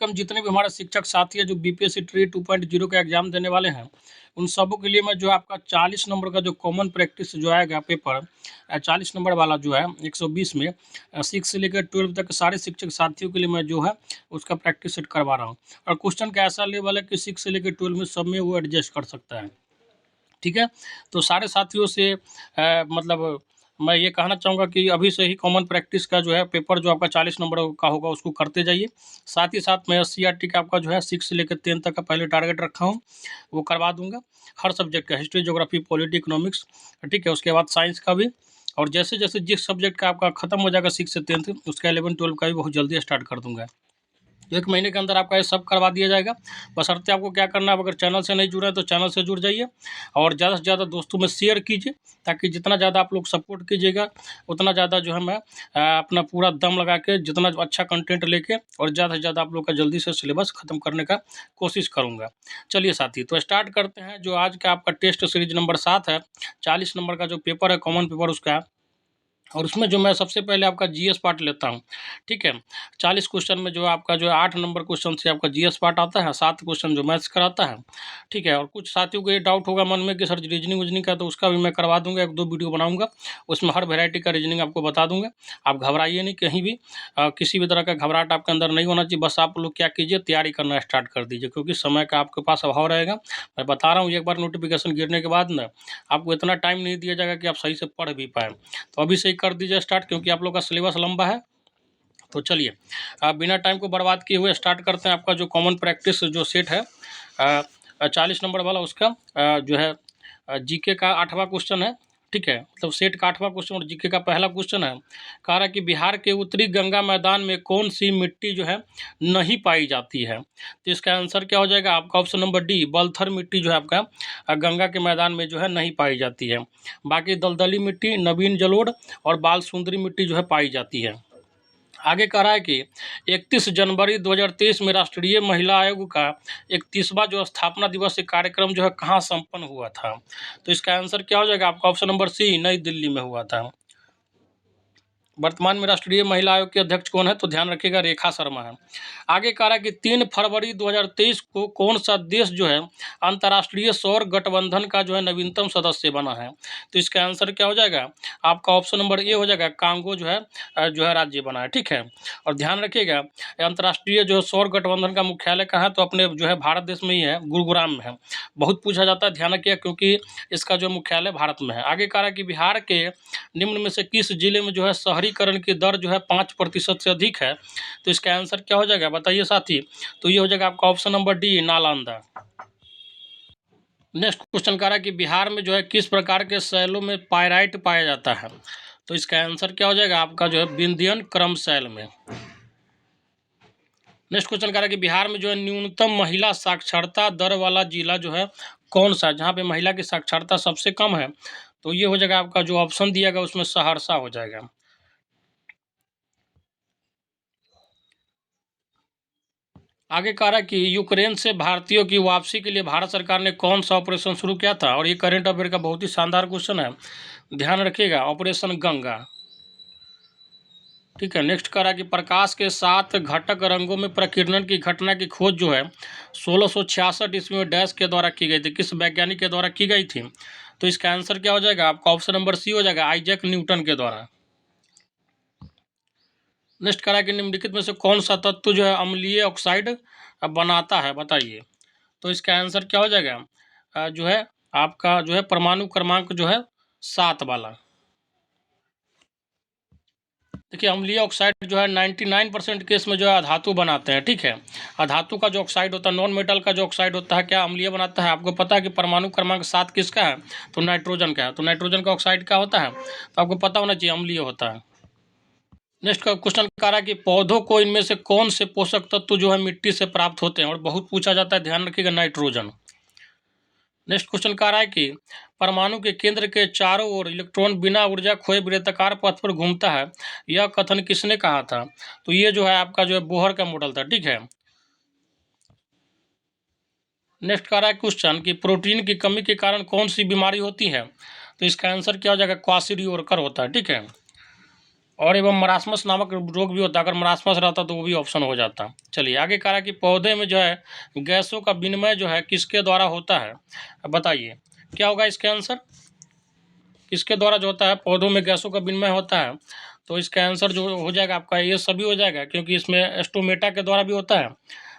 कम जितने भी हमारे शिक्षक साथी हैं जो बीपीएससी ट्री 2.0 का एग्जाम देने वाले हैं, उन सबों के लिए मैं जो आपका 40 नंबर का जो कॉमन प्रैक्टिस जो आएगा पेपर 40 नंबर वाला जो है 120 में 6 से लेकर 12 तक सारे शिक्षक साथियों के लिए मैं जो है उसका प्रैक्टिस सेट करवा रहा हूँ। और क्वेश्चन का ऐसा लेवल है कि 6 से लेकर 12 में सब में वो एडजस्ट कर सकता है। ठीक है, तो सारे साथियों से मतलब मैं ये कहना चाहूँगा कि अभी से ही कॉमन प्रैक्टिस का जो है पेपर जो आपका 40 नंबर का होगा उसको करते जाइए। साथ ही साथ मैं एससीईआरटी का आपका जो है 6 से लेकर 10 तक का पहले टारगेट रखा हूँ, वो करवा दूँगा। हर सब्जेक्ट का हिस्ट्री, ज्योग्राफी, पॉलिटी, इकोनॉमिक्स, ठीक है, उसके बाद साइंस का भी। और जैसे-जैसे जिस सब्जेक्ट का आपका खत्म हो जाएगा 6 से 10th उसका 11-12 का भी बहुत जल्दी स्टार्ट कर दूँगा। 1 महीने के अंदर आपका ये सब करवा दिया जाएगा। बशर्ते आपको क्या करना है, अगर चैनल से नहीं जुड़े हैं तो चैनल से जुड़ जाइए और ज़्यादा से ज़्यादा दोस्तों में शेयर कीजिए, ताकि जितना ज़्यादा आप लोग सपोर्ट कीजिएगा उतना ज़्यादा जो है मैं अपना पूरा दम लगा के जितना अच्छा कंटेंट लेके और ज़्यादा से ज़्यादा आप लोग का जल्दी से सिलेबस ख़त्म करने का कोशिश करूँगा। चलिए साथी, तो स्टार्ट करते हैं। जो आज का आपका टेस्ट सीरीज नंबर 7 है, 40 नंबर का जो पेपर है कॉमन पेपर उसका, और उसमें जो मैं सबसे पहले आपका जीएस पार्ट लेता हूँ। ठीक है, 40 क्वेश्चन में जो आपका जो 8 नंबर क्वेश्चन से आपका जीएस पार्ट आता है, 7 क्वेश्चन जो मैथ्स कराता है। ठीक है, और कुछ साथियों को ये डाउट होगा मन में कि सर रीजनिंग विजनिंग का, तो उसका भी मैं करवा दूंगा, 1-2 वीडियो बनाऊंगा, उसमें हर वेरायटी का रीजनिंग आपको बता दूंगा। आप घबराइए नहीं कहीं भी, किसी भी तरह का घबराहट आपके अंदर नहीं होना चाहिए। बस आप लोग क्या कीजिए, तैयारी करना स्टार्ट कर दीजिए, क्योंकि समय का आपके पास अभाव रहेगा। मैं बता रहा हूँ, एक बार नोटिफिकेशन गिरने के बाद ना आपको इतना टाइम नहीं दिया जाएगा कि आप सही से पढ़ भी पाएँ। तो अभी से ही कर दीजिए स्टार्ट, क्योंकि आप लोग का सिलेबस लंबा है। तो चलिए, बिना टाइम को बर्बाद किए हुए स्टार्ट करते हैं। आपका जो कॉमन प्रैक्टिस जो सेट है 40 नंबर वाला, उसका जो है जीके का 8वां क्वेश्चन है। ठीक है, मतलब सेट का 8वां क्वेश्चन और जीके का पहला क्वेश्चन है। कह रहा है कि बिहार के उत्तरी गंगा मैदान में कौन सी मिट्टी जो है नहीं पाई जाती है। तो इसका आंसर क्या हो जाएगा आपका, ऑप्शन नंबर डी, बलथर मिट्टी जो है आपका गंगा के मैदान में जो है नहीं पाई जाती है। बाकी दलदली मिट्टी, नवीन जलोढ़ और बाल सुंदरी मिट्टी जो है पाई जाती है। आगे कह रहा है कि 31 जनवरी 2023 में राष्ट्रीय महिला आयोग का 31वां जो स्थापना दिवस कार्यक्रम जो है कहाँ संपन्न हुआ था। तो इसका आंसर क्या हो जाएगा आपका, ऑप्शन नंबर सी, नई दिल्ली में हुआ था। वर्तमान में राष्ट्रीय महिला आयोग के अध्यक्ष कौन है, तो ध्यान रखिएगा रेखा शर्मा है। आगे कह रहा है कि 3 फरवरी 2023 को कौन सा देश जो है अंतर्राष्ट्रीय सौर गठबंधन का जो है नवीनतम सदस्य बना है। तो इसका आंसर क्या हो जाएगा आपका, ऑप्शन नंबर ए हो जाएगा, कांगो जो है राज्य बना है। ठीक है, और ध्यान रखिएगा अंतर्राष्ट्रीय जो सौर गठबंधन का मुख्यालय कहाँ है, तो अपने जो है भारत देश में ही है, गुरुग्राम में है। बहुत पूछा जाता है, ध्यान रखिएगा, क्योंकि इसका जो मुख्यालय भारत में है। आगे कह रहा है कि बिहार के निम्न में से किस जिले में जो है शहरीकरण की दर जो है 5% से अधिक है। तो इसका आंसर क्या हो जाएगा बताइए साथी, तो ये हो जाएगा आपका option number D, Nalanda. Next question कह रहा है कि बिहार में जो है किस प्रकार के शैलों में पायराइट पाया जाता है। तो इसका आंसर क्या हो जाएगा आपका जो है विंध्यन क्रम शैल में। नेक्स्ट क्वेश्चन कह रहा है कि बिहार में जो है न्यूनतम महिला साक्षरता दर वाला जिला जो है कौन सा है, जहाँ पे महिला की साक्षरता सबसे कम है। तो ये हो जाएगा आपका जो ऑप्शन दिया गया उसमें सहरसा हो जाएगा। आगे कह रहा है कि यूक्रेन से भारतीयों की वापसी के लिए भारत सरकार ने कौन सा ऑपरेशन शुरू किया था। और ये करेंट अफेयर का बहुत ही शानदार क्वेश्चन है, ध्यान रखिएगा, ऑपरेशन गंगा। ठीक है, नेक्स्ट कह रहा है कि प्रकाश के 7 घटक रंगों में प्रकीर्णन की घटना की खोज जो है 1666 ईस्वी में डैश के द्वारा की गई थी, किस वैज्ञानिक के द्वारा की गई थी। तो इसका आंसर क्या हो जाएगा आपका, ऑप्शन नंबर सी हो जाएगा, आइजैक न्यूटन के द्वारा। नेक्स्ट कह रहा है कि निम्नलिखित में से कौन सा तत्व जो है अम्लीय ऑक्साइड बनाता है, बताइए। तो इसका आंसर क्या हो जाएगा जो है आपका जो है परमाणु क्रमांक जो है 7 वाला। देखिए, अम्लीय ऑक्साइड जो है 99% केस में जो है अधातु बनाते हैं। ठीक है, अधातु का जो ऑक्साइड होता है, नॉन मेटल का जो ऑक्साइड होता है, क्या अम्लीय बनाता है। आपको पता है कि परमाणु क्रमांक 7 किसका है, तो नाइट्रोजन का है। तो नाइट्रोजन का ऑक्साइड क्या होता है, तो आपको पता होना चाहिए, अम्लीय होता है। नेक्स्ट का क्वेश्चन कह रहा है कि पौधों को इनमें से कौन से पोषक तत्व जो है मिट्टी से प्राप्त होते हैं, और बहुत पूछा जाता है, ध्यान रखिएगा, नाइट्रोजन। नेक्स्ट क्वेश्चन कह रहा है कि परमाणु के केंद्र के चारों ओर इलेक्ट्रॉन बिना ऊर्जा खोए वृत्ताकार पथ पर घूमता है, यह कथन किसने कहा था। तो ये जो है आपका जो है बोहर का मॉडल था। ठीक है, नेक्स्ट कह रहा है क्वेश्चन कि प्रोटीन की कमी के कारण कौन सी बीमारी होती है। तो इसका आंसर क्या हो जाएगा, क्वाशियोरकर होता है। ठीक है, और एवं मरासमस नामक रोग भी होता है। अगर मरासमस रहता तो वो भी ऑप्शन हो जाता। चलिए आगे कह रहा है कि पौधे में जो है गैसों का विनिमय जो है किसके द्वारा होता है, बताइए क्या होगा इसका आंसर। किसके द्वारा जो होता है पौधों में गैसों का विनिमय होता है, तो इसका आंसर जो हो जाएगा आपका ये सभी हो जाएगा, क्योंकि इसमें स्टोमेटा के द्वारा भी होता है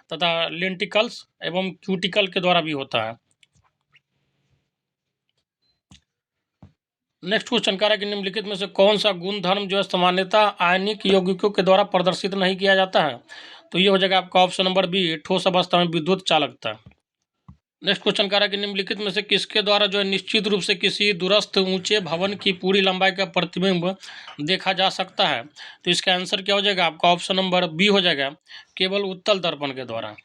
तथा लेंटिकल्स एवं क्यूटिकल के द्वारा भी होता है। नेक्स्ट क्वेश्चन कह रहा है कि निम्नलिखित में से कौन सा गुण धर्म जो है सामान्यतः आयनिक यौगिकों के द्वारा प्रदर्शित नहीं किया जाता है, तो ये हो जाएगा आपका ऑप्शन नंबर बी, ठोस अवस्था में विद्युत चालकता। नेक्स्ट क्वेश्चन कह रहा है कि निम्नलिखित में से किसके द्वारा जो है निश्चित रूप से किसी दूरस्थ ऊंचे भवन की पूरी लंबाई का प्रतिबिंब देखा जा सकता है, तो इसका आंसर क्या हो जाएगा आपका ऑप्शन नंबर बी हो जाएगा, केवल उत्तल दर्पण के द्वारा।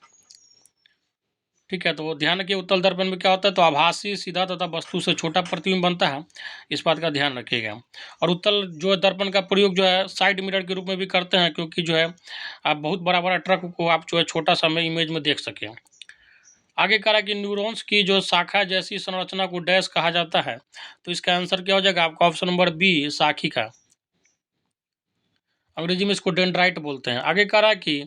ठीक है, तो वो ध्यान रखिए उत्तल दर्पण में क्या होता है, तो आभासी सीधा तथा वस्तु से छोटा प्रतिबिंब बनता है, इस बात का ध्यान रखिएगा। और उत्तल जो है दर्पण का प्रयोग जो है साइड मिरर के रूप में भी करते हैं, क्योंकि जो है आप बहुत बड़ा बड़ा ट्रक को आप जो है छोटा सा में इमेज में देख सकें। आगे कह रहा है कि न्यूरॉन्स की जो शाखा जैसी संरचना को डैश कहा जाता है, तो इसका आंसर क्या हो जाएगा आपका ऑप्शन नंबर बी, शाखिका। अंग्रेजी में इसको डेंड्राइट बोलते हैं। आगे कह रहा है कि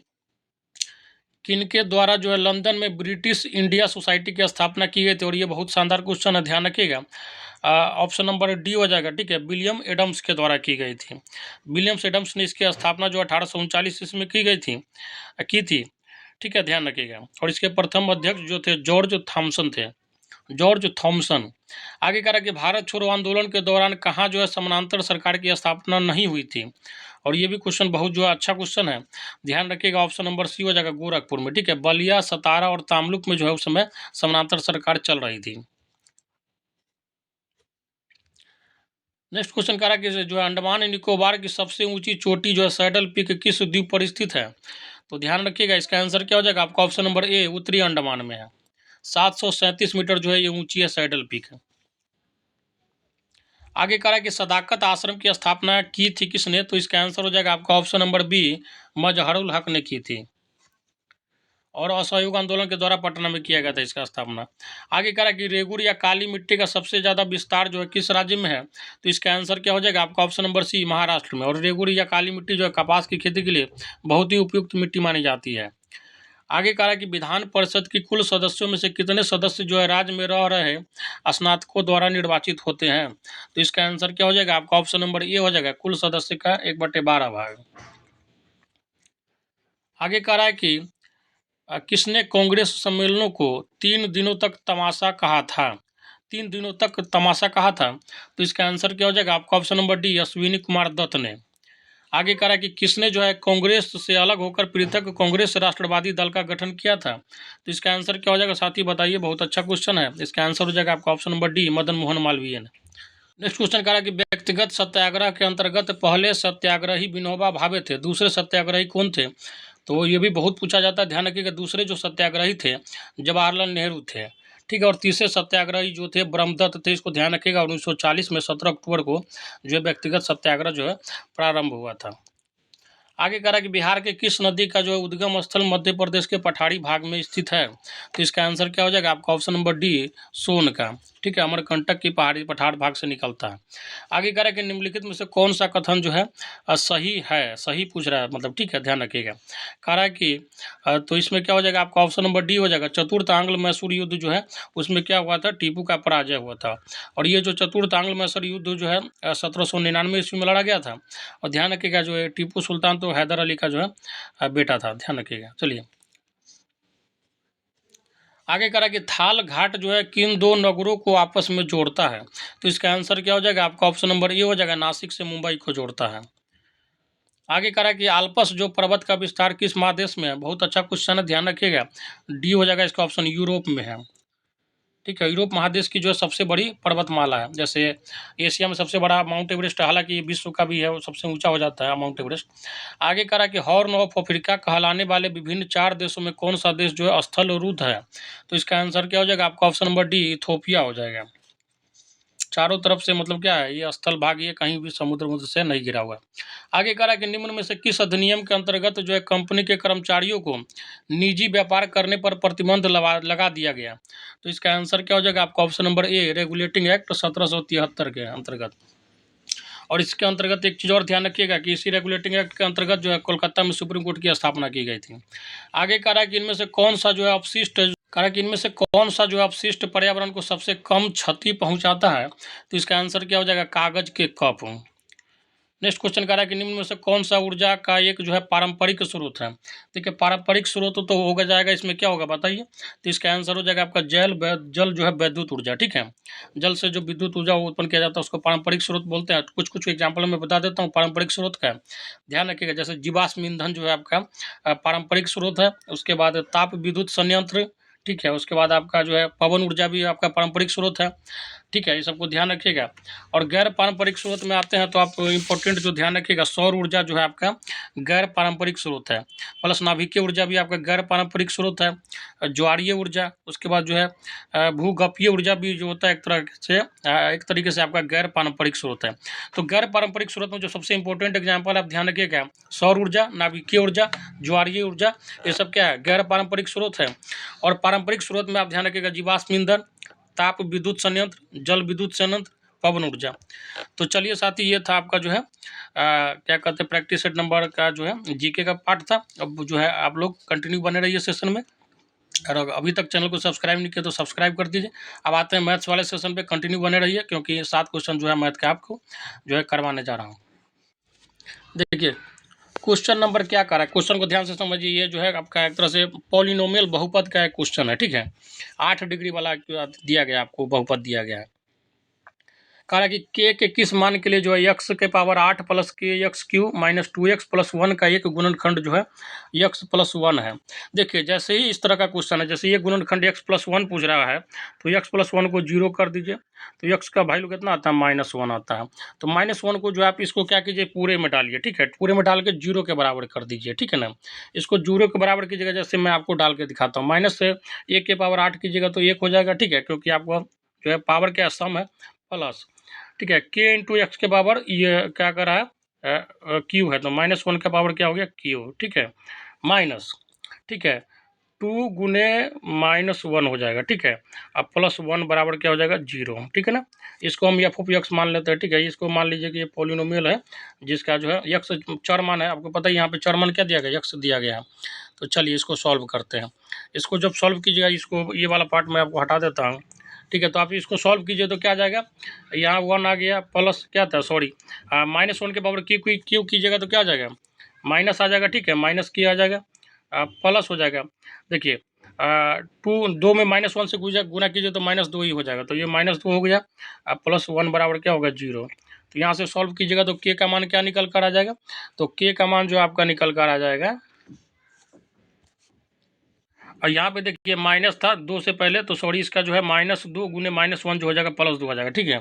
किनके द्वारा जो है लंदन में ब्रिटिश इंडिया सोसाइटी की स्थापना की गई थी, और ये बहुत शानदार क्वेश्चन है, ध्यान रखिएगा। ऑप्शन नंबर डी हो जाएगा। ठीक है, विलियम एडम्स के द्वारा की गई थी। विलियम एडम्स ने इसकी स्थापना जो 1839 ईस्वी में की थी। ठीक है, ध्यान रखिएगा। और इसके प्रथम अध्यक्ष जो थे जॉर्ज थॉमसन थे, जॉर्ज थॉमसन। आगे कह रहा है कि भारत छोड़ो आंदोलन के दौरान कहाँ जो है समानांतर सरकार की स्थापना नहीं हुई थी, और ये भी क्वेश्चन बहुत जो है अच्छा क्वेश्चन है, ध्यान रखिएगा। ऑप्शन नंबर सी हो जाएगा, गोरखपुर में। ठीक है, बलिया, सतारा और तामलुक में जो है उस समय समानांतर सरकार चल रही थी। नेक्स्ट क्वेश्चन कह रहा है कि जो है अंडमान निकोबार की सबसे ऊंची चोटी जो है सैडल पीक किस द्वीप पर स्थित है, तो ध्यान रखिएगा इसका आंसर क्या हो जाएगा आपका ऑप्शन नंबर ए, उत्तरी अंडमान में है। 737 मीटर जो है ये ऊंची है सैडल पीक है। आगे कह रहा है कि सदाकत आश्रम की स्थापना की थी किसने, तो इसका आंसर हो जाएगा आपका ऑप्शन नंबर बी, मजहरुल हक ने की थी। और असहयोग आंदोलन के द्वारा पटना में किया गया था इसका स्थापना। आगे कह रहा है कि रेगुर या काली मिट्टी का सबसे ज़्यादा विस्तार जो है किस राज्य में है, तो इसका आंसर क्या हो जाएगा आपका ऑप्शन नंबर सी, महाराष्ट्र में। और रेगुर या काली मिट्टी जो है कपास की खेती के लिए बहुत ही उपयुक्त मिट्टी मानी जाती है। आगे कह रहा है कि विधान परिषद की कुल सदस्यों में से कितने सदस्य जो है राज्य में रह रहे स्नातकों द्वारा निर्वाचित होते हैं, तो इसका आंसर क्या हो जाएगा आपका ऑप्शन नंबर ए हो जाएगा, कुल सदस्य का 1/12 भाग। आगे कह रहा है कि किसने कांग्रेस सम्मेलनों को 3 दिनों तक तमाशा कहा था, 3 दिनों तक तमाशा कहा था, तो इसका आंसर क्या हो जाएगा आपका option number D, Ashwini Kumar Dutt ने। आगे कह रहा है कि किसने जो है कांग्रेस से अलग होकर पृथक कांग्रेस राष्ट्रवादी दल का गठन किया था, तो इसका आंसर क्या हो जाएगा साथी बताइए, बहुत अच्छा क्वेश्चन है। इसका आंसर हो जाएगा आपका option number D, Madan Mohan Malaviya ने। नेक्स्ट क्वेश्चन कह रहा है कि व्यक्तिगत सत्याग्रह के अंतर्गत पहले सत्याग्रही विनोबा भावे थे, दूसरे सत्याग्रही कौन थे, तो ये भी बहुत पूछा जाता है, ध्यान रखिएगा। दूसरे जो सत्याग्रही थे जवाहरलाल नेहरू थे। ठीक है, और तीसरे सत्याग्रही जो थे ब्रह्मदत्त थे, इसको ध्यान रखिएगा। 1940 में 17 अक्टूबर को जो है व्यक्तिगत सत्याग्रह जो है प्रारंभ हुआ था। आगे कह रहा है कि बिहार के किस नदी का जो है उद्गम स्थल मध्य प्रदेश के पठारी भाग में स्थित है, तो इसका आंसर क्या हो जाएगा आपका ऑप्शन नंबर डी, सोन का। ठीक है, अमरकंटक की पहाड़ी पठार भाग से निकलता है। आगे कह रहा है कि निम्नलिखित में से कौन सा कथन जो है सही है, सही पूछ रहा है मतलब। ठीक है, ध्यान रखिएगा। कह रहा है कि तो इसमें क्या हो जाएगा आपका ऑप्शन नंबर डी हो जाएगा, चतुर्थ आंग्ल मैसूर युद्ध जो है उसमें क्या हुआ था, टीपू का पराजय हुआ था। और ये जो चतुर्थ आंग्ल मैसूर युद्ध जो है 1799 ईस्वी में लड़ा गया था। और ध्यान रखिएगा जो है टीपू सुल्तान तो हैदर अली का जो है बेटा था, ध्यान रखिएगा। चलिए आगे कह रहा है कि थाल घाट जो है किन दो नगरों को आपस में जोड़ता है, तो इसका आंसर क्या हो जाएगा आपका ऑप्शन नंबर ए हो जाएगा, नासिक से मुंबई को जोड़ता है। आगे कह रहा है कि आल्पस जो पर्वत का विस्तार किस महादेश में है, बहुत अच्छा क्वेश्चन है, ध्यान रखिएगा। डी हो जाएगा इसका ऑप्शन, यूरोप में है। ठीक है, यूरोप महादेश की जो है सबसे बड़ी पर्वतमाला है। जैसे एशिया में सबसे बड़ा माउंट एवरेस्ट, हालांकि विश्व का भी है, वो सबसे ऊंचा हो जाता है माउंट एवरेस्ट। आगे कह रहा है कि हॉर्न ऑफ अफ्रीका कहलाने वाले विभिन्न 4 देशों में कौन सा देश जो है स्थल रुद्ध है, तो इसका आंसर क्या हो जाएगा आपका ऑप्शन नंबर डी, इथोपिया हो जाएगा। चारों तरफ से मतलब क्या है, ये स्थल भाग ये कहीं भी समुद्र मुद्र से नहीं गिरा हुआ है। आगे कह रहा है कि निम्न में से किस अधिनियम के अंतर्गत जो है कंपनी के कर्मचारियों को निजी व्यापार करने पर प्रतिबंध लगा दिया गया, तो इसका आंसर क्या हो जाएगा आपका option number A, regulating act 1773 के अंतर्गत। और इसके अंतर्गत एक चीज़ और ध्यान रखिएगा कि इसी रेगुलेटिंग एक्ट के अंतर्गत जो है कोलकाता में सुप्रीम कोर्ट की स्थापना की गई थी। आगे कह रहा है कि इनमें से कौन सा जो है अपशिष्ट पर्यावरण को सबसे कम क्षति पहुंचाता है, तो इसका आंसर क्या हो जाएगा, कागज के कप। नेक्स्ट क्वेश्चन कह रहा है कि निम्न में से कौन सा ऊर्जा का एक जो है पारंपरिक स्रोत है। देखिए पारंपरिक स्रोत तो होगा जाएगा, इसमें क्या होगा बताइए, तो इसका आंसर हो जाएगा आपका जल जो है विद्युत ऊर्जा। ठीक है, जल से जो विद्युत ऊर्जा उत्पन्न किया जाता है उसको पारंपरिक स्रोत बोलते हैं। कुछ कुछ एग्जाम्पल मैं बता देता हूँ पारंपरिक स्रोत का, ध्यान रखिएगा। जैसे जीवाश्म ईंधन जो है आपका पारंपरिक स्रोत है। उसके बाद ताप विद्युत संयंत्र, ठीक है। उसके बाद आपका जो है पवन ऊर्जा भी आपका पारंपरिक स्रोत है। ठीक है, ये सबको ध्यान रखिएगा। और गैर पारंपरिक स्रोत में आते हैं तो आप इंपॉर्टेंट जो ध्यान रखिएगा, सौर ऊर्जा जो है आपका गैर पारंपरिक स्रोत है। प्लस नाभिकीय ऊर्जा भी आपका गैर पारंपरिक स्रोत है। ज्वारीय ऊर्जा, उसके बाद जो है भूगर्भीय ऊर्जा भी जो होता है एक तरीके से आपका गैर पारंपरिक स्रोत है। तो गैर पारंपरिक स्रोत में जो सबसे इंपॉर्टेंट एग्जाम्पल आप ध्यान रखिएगा, सौर ऊर्जा, नाभिकीय ऊर्जा, ज्वारीय ऊर्जा, ये सब क्या है, गैर पारंपरिक स्रोत है। और पारंपरिक स्रोत में आप ध्यान रखिएगा जीवाश्म ईंधन, ताप विद्युत संयंत्र, जल विद्युत संयंत्र, पवन ऊर्जा। तो चलिए साथी, ये था आपका जो है क्या कहते हैं प्रैक्टिस सेट नंबर का जो है जीके का पार्ट था। अब जो है आप लोग कंटिन्यू बने रहिए सेशन में, और अभी तक चैनल को सब्सक्राइब नहीं किया तो सब्सक्राइब कर दीजिए। अब आते हैं मैथ्स वाले सेशन पे, कंटिन्यू बने रहिए क्योंकि 7 क्वेश्चन जो है मैथ के आपको जो है करवाने जा रहा हूँ। देखिए क्वेश्चन नंबर क्या कर रहा है, क्वेश्चन को ध्यान से समझिए। ये जो है आपका एक तरह से पॉलिनोमियल बहुपद का एक क्वेश्चन है। ठीक है, 8 डिग्री वाला दिया गया, आपको बहुपद दिया गया है। कह रहा है कि के किस मान के लिए जो है x के पावर 8 प्लस के x Q minus 2x plus 1 का एक गुणनखंड जो है x प्लस 1 है। देखिए जैसे ही इस तरह का क्वेश्चन है, जैसे ये गुणनखंड x प्लस 1 पूछ रहा है तो x प्लस 1 को 0 कर दीजिए, तो x का वैल्यू कितना आता है, -1 आता है। तो -1 को जो है आप इसको क्या कीजिए, पूरे में डालिए। ठीक है, पूरे में डाल के 0 के बराबर कर दीजिए। ठीक है ना, इसको 0 के बराबर कीजिएगा, जैसे मैं आपको डाल के दिखाता हूँ। माइनस से 1 के पावर 8 कीजिएगा तो 1 हो जाएगा। ठीक है, क्योंकि आपको जो है पावर क्या सम है, प्लस। ठीक है, के इंटू एक्स के पावर ये क्या कर रहा है, क्यू है, तो -1 का पावर क्या हो गया, क्यू। ठीक है, माइनस, ठीक है 2 गुने -1 हो जाएगा। ठीक है, अब प्लस 1 बराबर क्या हो जाएगा, 0। ठीक है ना, इसको हम एफ ऑफ एक्स मान लेते हैं। ठीक है, इसको मान लीजिए कि ये पॉलिनोमियल है जिसका जो है एक्स चर मान है। आपको पता है यहाँ पे चर मान क्या दिया गया, एक्स दिया गया है। तो चलिए इसको सॉल्व करते हैं। इसको जब सॉल्व कीजिएगा, इसको ये वाला पार्ट मैं आपको हटा देता हूँ। ठीक है, तो आप इसको सॉल्व कीजिए तो क्या आ जाएगा, यहाँ 1 आ गया, प्लस क्या था, सॉरी -1 के पावर क्यू कीजिएगा तो क्या आ जाएगा, माइनस आ जाएगा। ठीक है, माइनस की आ जाएगा, प्लस हो जाएगा। देखिए 2 में -1 से गुना कीजिए तो -2 ही हो जाएगा, तो ये -2 हो गया। अब प्लस 1 बराबर क्या होगा, 0। तो यहाँ से सॉल्व कीजिएगा तो के का मान क्या निकल कर आ जाएगा, तो के का मान जो आपका निकल कर आ जाएगा, और यहाँ पे देखिए माइनस था 2 से पहले, तो सॉरी इसका जो है -2 गुने -1 जो हो जाएगा +2 आ जाएगा। ठीक है,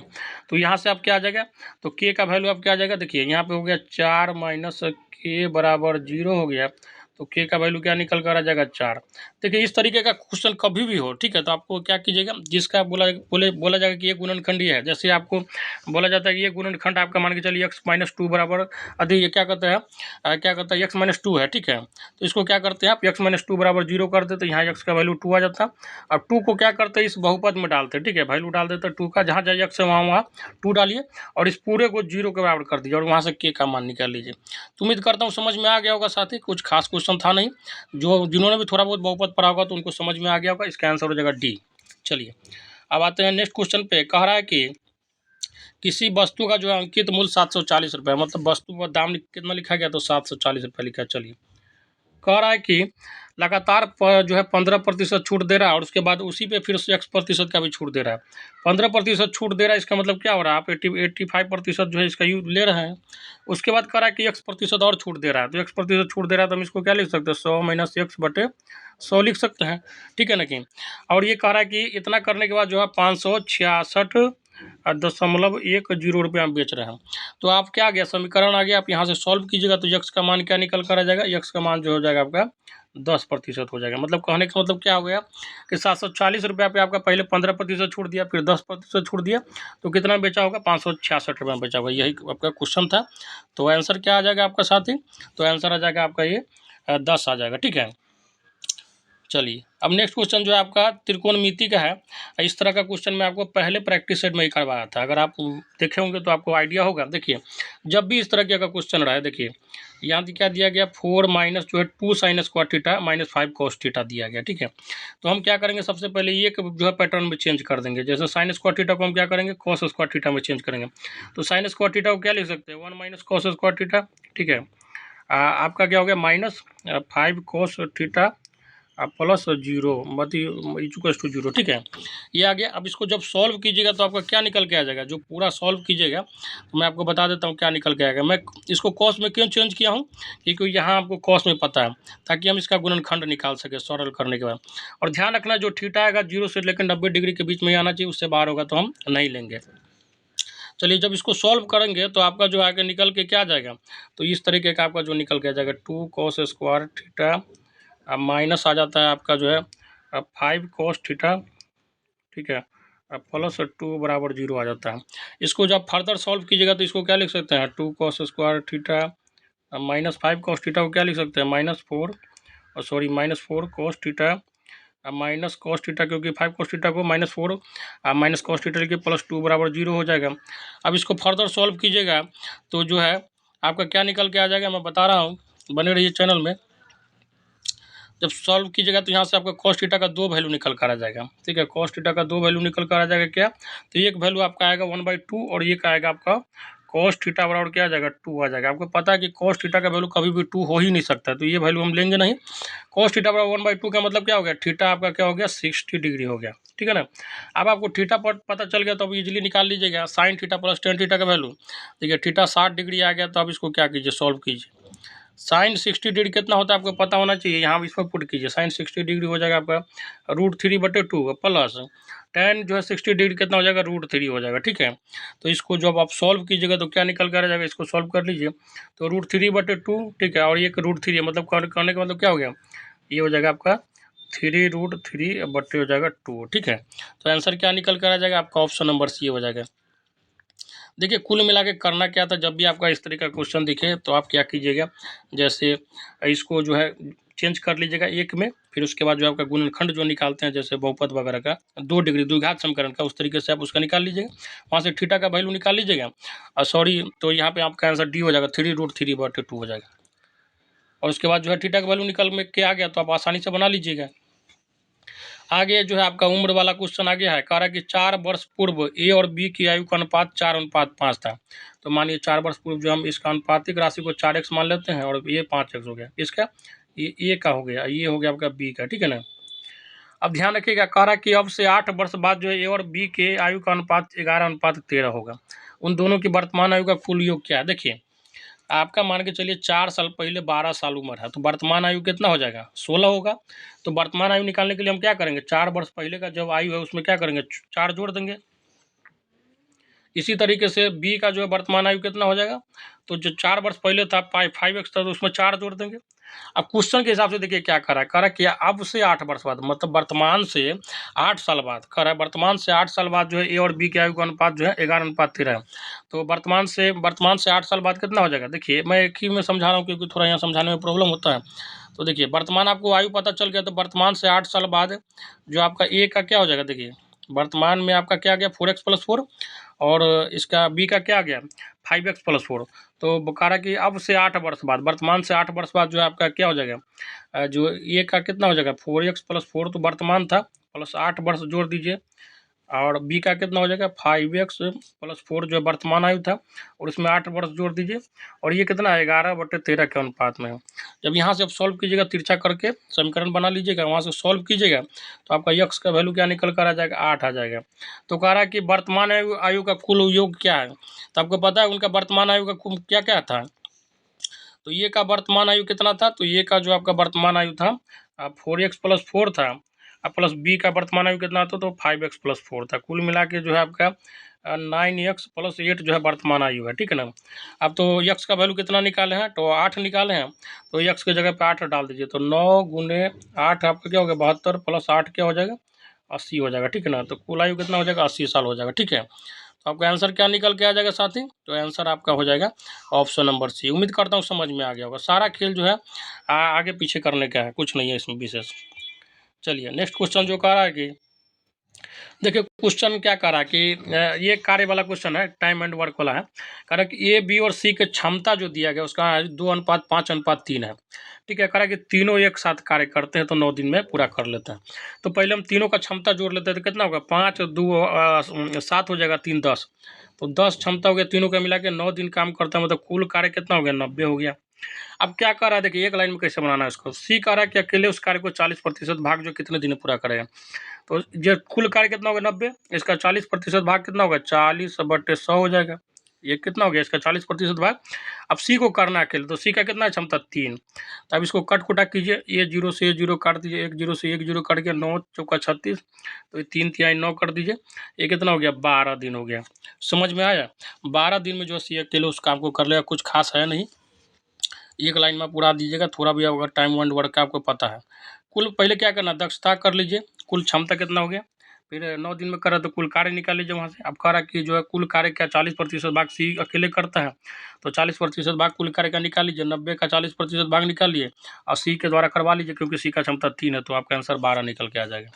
तो यहाँ से अब क्या आ जाएगा, तो के का वैल्यू अब क्या आ जाएगा, देखिए यहाँ पे हो गया 4 माइनस के बराबर 0 हो गया, तो के का वैल्यू क्या निकल कर आ जाएगा, 4। देखिए इस तरीके का क्वेश्चन कभी भी हो, ठीक है, तो आपको क्या कीजिएगा, जिसका बोला जाएगा कि ये गुणनखंड है, जैसे आपको बोला जाता है कि ये गुणनखंड आपका मान के चलिए x-2 बराबर ये क्या कहते हैं x-2 है। ठीक है, तो इसको क्या करते हैं आप, x-2 बराबर 0 कर देते, यहाँ x का वैल्यू 2 आ जाता। अब 2 को क्या करते हैं, इस बहुपद में डालते हैं। ठीक है, वैल्यू डाल देते 2 का, जहाँ जहाँ x है वहाँ 2 डालिए और इस पूरे को 0 के बराबर कर दीजिए और वहाँ से k का मान निकाल लीजिए। तो उम्मीद करता हूँ समझ में आ गया होगा साथी, कुछ खास क्वेश्चन था नहीं। जिन्होंने भी थोड़ा बहुत बहुपद पढ़ा होगा तो उनको समझ में आ गया होगा। इसका आंसर हो जाएगा डी। चलिए अब आते हैं नेक्स्ट क्वेश्चन पे। कह रहा है कि किसी वस्तु का जो है अंकित मूल्य 740 रुपये, मतलब वस्तु का दाम कितना लिखा गया, तो 740 रुपये लिखा है। चलिए कह रहा है कि लगातार जो है 15% छूट दे रहा है और उसके बाद उसी पे फिर से x% का भी छूट दे रहा है। 15% छूट दे रहा है, इसका मतलब क्या हो रहा है, आप 85% जो है इसका यूज ले रहे हैं। उसके बाद कह रहा है कि x% और छूट दे रहा है, तो x% छूट दे रहा है तो हम इसको क्या लिख सकते हैं, 100 माइनस x/100 लिख सकते हैं। ठीक है ना कि, और ये कह रहा है कि इतना करने के बाद जो है 566.10 रुपया में बेच रहे हैं। तो आप क्या आ गया, समीकरण आ गया, आप यहाँ से सॉल्व कीजिएगा तो x का मान क्या निकल कर आ जाएगा, x का मान जो हो जाएगा आपका 10% हो जाएगा। मतलब कहने का मतलब क्या हो गया कि 740 रुपया पे आपका पहले 15% छूट दिया, फिर 10% छूट दिया, तो कितना बेचा होगा, 566 रुपये में बेचा होगा। यही आपका क्वेश्चन था। तो आंसर क्या आ जाएगा आपका साथी, तो आंसर आ जाएगा आपका ये 10 आ जाएगा। ठीक है, चलिए अब नेक्स्ट क्वेश्चन जो है आपका त्रिकोणमिति का है। इस तरह का क्वेश्चन मैं आपको पहले प्रैक्टिस सेट में ही करवाया था, अगर आप देखे होंगे तो आपको आइडिया होगा। देखिए जब भी इस तरह का क्वेश्चन रहा है, देखिए यहाँ क्या दिया गया 4 माइनस जो है 2 sine square theta minus 5 cos theta दिया गया, ठीक है। तो हम क्या करेंगे, सबसे पहले ये जो है पैटर्न में चेंज कर देंगे। जैसे साइन स्क्वायर थीटा को हम क्या करेंगे, कॉस स्क्वायर थीटा में चेंज करेंगे। तो साइन स्क्वायर थीटा को क्या लिख सकते हैं, 1 माइनस कॉस स्क्वायर थीटा, ठीक है। आपका क्या हो गया माइनस 5 कॉस थीटा प्लस 0 मतलब इक्वल्स टू 0, ठीक है। ये आ गया। अब इसको जब सॉल्व कीजिएगा तो आपका क्या निकल के आ जाएगा, जो पूरा सॉल्व कीजिएगा तो मैं आपको बता देता हूँ क्या निकल के आएगा। मैं इसको कॉस में क्यों चेंज किया हूँ, क्योंकि यहाँ आपको कॉस में पता है, ताकि हम इसका गुणनखंड निकाल सके सरल करने के बाद। और ध्यान रखना जो थीटा आएगा 0 से लेकर 90 डिग्री के बीच में आना चाहिए, उससे बाहर होगा तो हम नहीं लेंगे। चलिए जब इसको सॉल्व करेंगे तो आपका जो आगे निकल के क्या आ जाएगा, तो इस तरीके का आपका जो निकल के आ जाएगा 2 कॉस स्क्वायर थीटा, अब माइनस आ जाता है आपका जो है 5 कॉस थीटा, ठीक है, प्लस 2 बराबर 0 आ जाता है। इसको जब फर्दर सॉल्व कीजिएगा तो इसको क्या लिख सकते हैं, 2 cos square theta minus 5 cos theta को क्या लिख सकते हैं, minus 4 cos theta minus cos theta, क्योंकि 5 कॉस थीटा को माइनस 4 माइनस कॉस थीटा लिखिए प्लस 2 बराबर 0 हो जाएगा। अब इसको फर्दर सॉल्व कीजिएगा तो जो है आपका क्या निकल के आ जाएगा, मैं बता रहा हूँ, बने रहिए चैनल में। जब सॉल्व कीजिएगा तो यहाँ से आपका कॉस थीटा का 2 वैल्यू निकल कर आ जाएगा, ठीक है। कॉस थीटा का 2 वैल्यू निकल कर आ जाएगा क्या, तो एक वैल्यू आपका आएगा 1/2 और एक आएगा आपका कॉस थीटा बराबर क्या आ जाएगा 2 आ जाएगा। आपको पता है कि कॉस थीटा का वैल्यू कभी भी 2 हो ही नहीं सकता, तो ये वैल्यू हम लेंगे नहीं। कॉस थीटा बराबर 1/2 का मतलब क्या हो गया, थीटा आपका क्या हो गया 60 डिग्री हो गया, ठीक है ना। अब आपको थीटा पर पता चल गया तो अब इजीली निकाल लीजिएगा sine theta plus tan theta का वैल्यू। देखिए थीटा 60 डिग्री आ गया, तो अब इसको क्या कीजिए, सॉल्व कीजिए। साइन 60 डिग्री कितना होता है आपको पता होना चाहिए, यहाँ इसमें पुट कीजिए। साइन 60 डिग्री हो जाएगा आपका √3/2 प्लस टेन जो है 60 डिग्री कितना हो जाएगा, √3 हो जाएगा, ठीक है। तो इसको जब आप सॉल्व कीजिएगा तो क्या निकल कर आ जाएगा, इसको सॉल्व कर लीजिए। तो √3/2, ठीक है, और ये √3 मतलब करने का मतलब क्या हो गया, ये हो जाएगा आपका 3√3 हो जाएगा 2, ठीक है। तो आंसर क्या निकल कर आ जाएगा आपका, ऑप्शन नंबर सी हो जाएगा। देखिए कुल मिला के करना क्या था, जब भी आपका इस तरीके का क्वेश्चन दिखे तो आप क्या कीजिएगा, जैसे इसको जो है चेंज कर लीजिएगा एक में, फिर उसके बाद जो आपका गुणनखंड जो निकालते हैं जैसे बहुपद वगैरह का 2 डिग्री द्विघात समीकरण का, उस तरीके से आप उसका निकाल लीजिएगा। वहाँ से थीटा का वैल्यू निकाल लीजिएगा, और सॉरी तो यहाँ पे आपका आंसर डी हो जाएगा, 3√3/2 हो जाएगा। और उसके बाद जो है थीटा का वैल्यू निकल में के आ गया तो आप आसानी से बना लीजिएगा। आगे जो है आपका उम्र वाला क्वेश्चन आगे है, कह रहा है कि 4 वर्ष पूर्व ए और बी की आयु का अनुपात 4:5 था। तो मानिए 4 वर्ष पूर्व जो हम इसका अनुपातिक राशि को 4x मान लेते हैं, और ये 5x हो गया, इसका ये ए का हो गया, ये हो गया आपका बी का, ठीक है ना। अब ध्यान रखिएगा, कह रहा है कि अब से 8 वर्ष बाद जो है ए और बी के आयु का अनुपात 11:13 होगा। उन दोनों की वर्तमान आयु का कुल योग क्या है। देखिए आपका मान के चलिए 4 साल पहले 12 साल उम्र है, तो वर्तमान आयु कितना हो जाएगा, 16 होगा। तो वर्तमान आयु निकालने के लिए हम क्या करेंगे, 4 वर्ष पहले का जब आयु है उसमें क्या करेंगे, 4 जोड़ देंगे। इसी तरीके से बी का जो है वर्तमान आयु कितना हो जाएगा, तो जो 4 वर्ष पहले था 5x था, तो उसमें 4 जोड़ देंगे। अब क्वेश्चन के हिसाब से देखिए क्या करा है कि अब से 8 वर्ष बाद, मतलब वर्तमान से 8 साल बाद, कह रहा है वर्तमान से 8 साल बाद जो है ए और बी के आयु का अनुपात जो है 11:13 है। तो वर्तमान से 8 साल बाद कितना हो जाएगा, देखिए मैं एक ही में समझा रहा हूँ क्योंकि थोड़ा यहाँ समझाने में प्रॉब्लम होता है। तो देखिए वर्तमान आपको आयु पता चल गया, तो वर्तमान से 8 साल बाद जो आपका ए का क्या हो जाएगा, देखिए वर्तमान में आपका क्या आ गया 4x + 4, और इसका बी का क्या आ गया 5x + 4। तो बकारा कि अब से 8 वर्ष बाद, वर्तमान से 8 वर्ष बाद जो है आपका क्या हो जाएगा, जो ए का कितना हो जाएगा 4x + 4 तो वर्तमान था, प्लस 8 वर्ष जोड़ दीजिए, और बी का कितना हो जाएगा 5x + 4 जो वर्तमान आयु था, और उसमें 8 वर्ष जोड़ दीजिए, और ये कितना है 11/13 के अनुपात में है। जब यहाँ से आप सॉल्व कीजिएगा तिरछा करके समीकरण बना लीजिएगा, वहाँ से सॉल्व कीजिएगा तो आपका यक्स का वैल्यू क्या निकल कर आ जाएगा 8 आ जाएगा। तो कह रहा है कि वर्तमान आयु का कुल योग क्या है, तो आपको पता है उनका वर्तमान आयु का क्या क्या था। तो ये का वर्तमान आयु कितना था, तो ये का जो आपका वर्तमान आयु था 4x + 4 था, प्लस बी का वर्तमान आयु कितना था, तो 5x + 4 था। कुल मिला के जो है आपका 9x + 8 जो है वर्तमान आयु है, ठीक है ना। अब तो यक्स का वैल्यू कितना निकाले हैं, तो 8 निकाले हैं, तो यक्स की जगह पे 8 डाल दीजिए, तो 9 × 8 आपका क्या हो गया 72 प्लस 8 क्या हो जाएगा 80 हो जाएगा, ठीक है ना। तो कुल आयु कितना हो जाएगा 80 साल हो जाएगा, ठीक है। तो आपका आंसर क्या निकल के आ जाएगा साथी, तो आंसर आपका हो जाएगा ऑप्शन नंबर सी। उम्मीद करता हूँ समझ में आ गया होगा। सारा खेल जो है आगे पीछे करने का है, कुछ नहीं है इसमें विशेष। चलिए नेक्स्ट क्वेश्चन जो कह रहा है कि देखिए क्वेश्चन क्या कह रहा है कि ये कार्य वाला क्वेश्चन है, टाइम एंड वर्क वाला है। कह रहा है कि ए बी और सी के क्षमता जो दिया गया उसका 2:5:3 है। ठीक है, कह रहा है कि तीनों एक साथ कार्य करते हैं तो 9 दिन में पूरा कर लेते हैं। तो पहले हम तीनों का क्षमता जोड़ लेते हैं तो कितना होगा, 5 2 7 हो जाएगा, 3 10, तो 10 क्षमता हो गया तीनों का मिला के 9 दिन काम करता है, मतलब कुल कार्य कितना हो गया, 90 हो गया। अब क्या कर रहा है, देखिए एक लाइन में कैसे बनाना है इसको। सी कह रहा है कि अकेले उस कार्य को 40% भाग जो कितने दिन में पूरा करेगा। तो ये कुल कार्य कितना होगा, 90, इसका 40% भाग कितना होगा, 40/100 हो जाएगा। ये कितना हो गया, इसका 40% भाग। अब सी को करना है अकेले, तो सी का कितना है क्षमता, 3। तो अब इसको कट कुटा कीजिए, ये 0 से ये 0 काट दीजिए, 1 0 से 1 0 कट गया, 9 चौका 36, तो ये 3 तिहाई 9 कर दीजिए, ये कितना हो गया, 12 दिन हो गया। समझ में आया। 12 दिन में जो सी अकेले उस काम को कर लेगा, कुछ खास है नहीं। एक लाइन में पूरा दीजिएगा, थोड़ा भी अगर टाइम एंड वर्क का आपको पता है। कुल पहले क्या करना, दक्षता कर लीजिए, कुल क्षमता कितना हो गया, फिर 9 दिन में करा तो कुल कार्य निकाल लीजिए वहाँ से। अब कह रहा कि जो है कुल कार्य का 40% भाग सी अकेले करता है, तो 40% भाग कुल कार्य का निकाल लीजिए, 90 का 40% भाग निकालिए और सी के द्वारा करवा लीजिए, क्योंकि सी का क्षमता 3 है, तो आपका आंसर 12 निकल के आ जाएगा।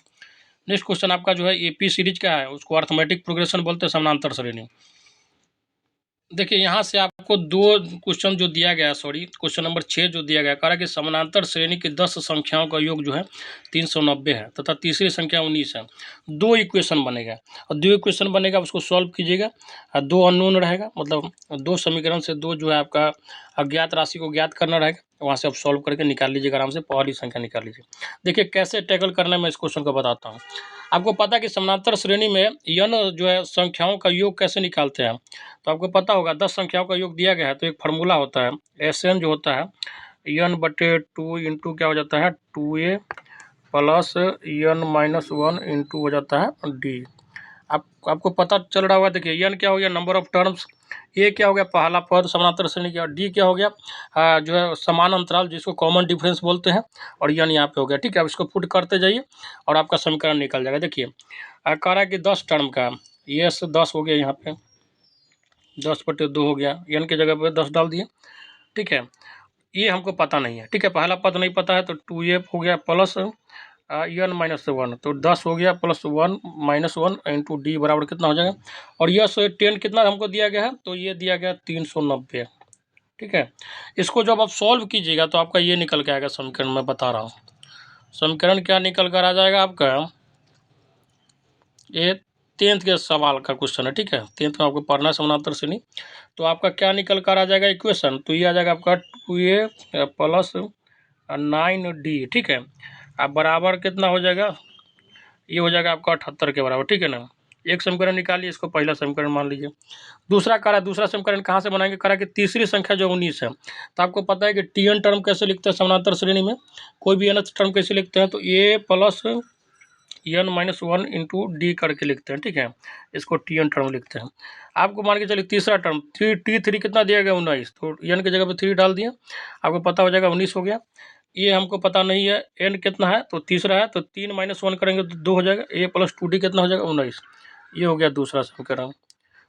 नेक्स्ट क्वेश्चन आपका जो है एपी सीरीज का है, उसको अर्थमेटिक प्रोग्रेशन बोलते हैं, समानांतर श्रेणी। देखिए यहाँ से आपको 2 क्वेश्चन जो दिया गया है, सॉरी क्वेश्चन नंबर 6 जो दिया गया, कह रहा है कि समानांतर श्रेणी की 10 संख्याओं का योग जो है 390 है तथा तीसरी संख्या 19 है। 2 इक्वेशन बनेगा और 2 इक्वेशन बनेगा, उसको सॉल्व कीजिएगा। 2 अननोन रहेगा, मतलब 2 समीकरण से 2 जो है आपका अज्ञात राशि को ज्ञात करना रहेगा, वहाँ से आप सॉल्व करके निकाल लीजिएगा, आराम से पहली संख्या निकाल लीजिए। देखिए कैसे टैकल करना है, मैं इस क्वेश्चन को बताता हूँ। आपको पता है कि समानांतर श्रेणी में यन जो है संख्याओं का योग कैसे निकालते हैं। तो आपको पता होगा 10 संख्याओं का योग दिया गया है, तो एक फार्मूला होता है, एस एन जो होता है n/2 इंटू क्या हो जाता है, 2a प्लस n-1 इंटू हो जाता है डी। आपको पता चल रहा होगा। देखिए n क्या हो गया, नंबर ऑफ टर्म्स, ए क्या हो गया, पहला पद समानांतर श्रेणी का, डी क्या हो गया, जो है समान अंतराल जिसको कॉमन डिफरेंस बोलते हैं, और n यहाँ पे हो गया। ठीक है, अब इसको पुट करते जाइए और आपका समीकरण निकल जाएगा। देखिए कह रहा है कि 10 टर्म का, ये 10 हो गया, यहाँ पे 10/2 हो गया, n की जगह पे 10 डाल दिए। ठीक है, ये हमको पता नहीं है। ठीक है, पहला पद नहीं पता है, तो 2a हो गया प्लस n-1, तो 10 हो गया प्लस 1 इंटू डी बराबर कितना हो जाएगा, और यह 10 कितना हमको दिया गया है, तो ये दिया गया 390। ठीक है, इसको जब आप सॉल्व कीजिएगा तो आपका ये निकल के आएगा समीकरण, मैं बता रहा हूँ समीकरण क्या निकल कर आ जाएगा आपका। ये 10th के सवाल का क्वेश्चन है। ठीक है, 10th में आपको पढ़ना है समानांतर श्रेणी। तो आपका क्या निकल कर आ जाएगा इक्वेशन, तो ये आ जाएगा आपका 2a प्लस 9d। ठीक है, अब बराबर कितना हो जाएगा, ये हो जाएगा आपका 78 के बराबर। ठीक है ना, एक समीकरण निकालिए, इसको पहला समीकरण मान लीजिए। दूसरा करा, दूसरा समीकरण कहाँ से बनाएंगे, करा कि तीसरी संख्या जो 19 है, तो आपको पता है कि टी टर्म कैसे लिखते हैं समानांतर श्रेणी में, कोई भी nth टर्म कैसे लिखते हैं, तो a plus n-1 into D करके लिखते हैं। ठीक है, इसको टी टर्म लिखते हैं। आपको मान के चलिए तीसरा टर्म T3 कितना दिया गया, 19, तो n की जगह पे 3 डाल दिए, आपको पता हो जाएगा 19 हो गया। ये हमको पता नहीं है n कितना है, तो तीसरा है, तो 3 - 1 करेंगे तो 2 हो जाएगा, a प्लस 2d कितना हो जाएगा, 19। ये हो गया दूसरा समीकरण।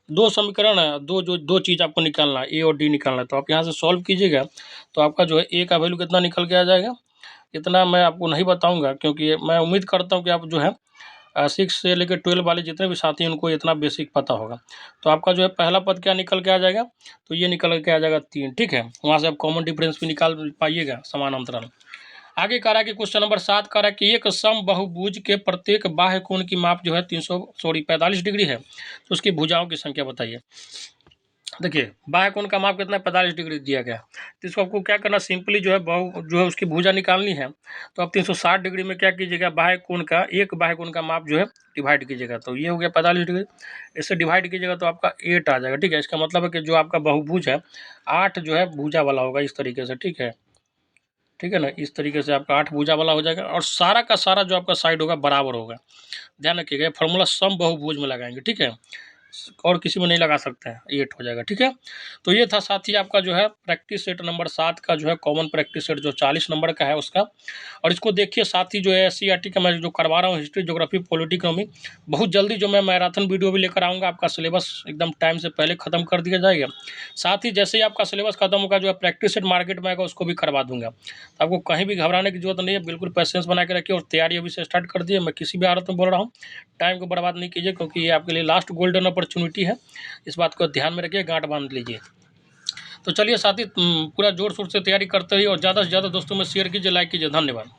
2 समीकरण है, दो चीज़ आपको निकालना है, ए और डी निकालना है, तो आप यहाँ से सॉल्व कीजिएगा तो आपका जो है ए का वैल्यू कितना निकल के आ जाएगा। इतना मैं आपको नहीं बताऊंगा, क्योंकि मैं उम्मीद करता हूं कि आप जो है 6 से लेकर 12 वाले जितने भी साथी हैं उनको इतना बेसिक पता होगा। तो आपका जो है पहला पद क्या निकल के आ जाएगा, तो ये निकल के आ जाएगा 3। ठीक है, वहाँ से आप कॉमन डिफरेंस भी निकाल पाइएगा, समान अंतराल। आगे कह रहा है कि क्वेश्चन नंबर 7 कह रहा है कि एक सम बहुभुज के प्रत्येक बाह्य कोण की माप जो है 45 डिग्री है, तो उसकी भुजाओं की संख्या बताइए। देखिए बाह्य कोण का माप कितना है, 45 डिग्री दिया गया, तो इसको आपको क्या करना, सिंपली जो है उसकी भुजा निकालनी है। तो आप 360 डिग्री में क्या कीजिएगा, बाह्य कोण का, एक बाह्य कोण का माप जो है डिवाइड कीजिएगा, तो ये हो गया 45 डिग्री। इससे डिवाइड कीजिएगा तो आपका 8 आ जाएगा। ठीक है, इसका मतलब है कि जो आपका बहुभुज है 8 जो है भुजा वाला होगा, इस तरीके से। ठीक है, ठीक है ना, इस तरीके से आपका 8 भुजा वाला हो जाएगा, और सारा का सारा जो आपका साइड होगा बराबर होगा। ध्यान रखिएगा, फॉर्मूला सम बहुभुज में लगाएंगे। ठीक है, और किसी में नहीं लगा सकते हैं, 8 हो जाएगा। ठीक है, तो ये था साथी आपका जो है प्रैक्टिस सेट नंबर 7 का जो है कॉमन प्रैक्टिस सेट जो 40 नंबर का है उसका। और इसको देखिए साथी जो है एससीईआरटी का मैं जो करवा रहा हूँ हिस्ट्री, ज्योग्राफी, पॉलिटी, इकोनॉमी, बहुत जल्दी जो मैं मैराथन वीडियो भी लेकर आऊँगा। आपका सिलेबस एकदम टाइम से पहले ख़त्म कर दिया जाएगा। साथ ही जैसे ही आपका सिलेबस खत्म होगा जो है प्रैक्टिस सेट मार्केट में आएगा उसको भी करवा दूंगा। तो आपको कहीं भी घबराने की जरूरत नहीं है, बिल्कुल पेशेंस बना के रखिए और तैयारी अभी से स्टार्ट कर दिए। मैं किसी भी हालत में बोल रहा हूँ, टाइम को बर्बाद नहीं कीजिए क्योंकि ये आपके लिए लास्ट गोल्डन अपॉर्चुनिटी है। इस बात को ध्यान में रखिए, गांठ बांध लीजिए। तो चलिए साथी पूरा जोर शोर से तैयारी करते रहिए और ज़्यादा से ज़्यादा दोस्तों में शेयर कीजिए, लाइक कीजिए। धन्यवाद।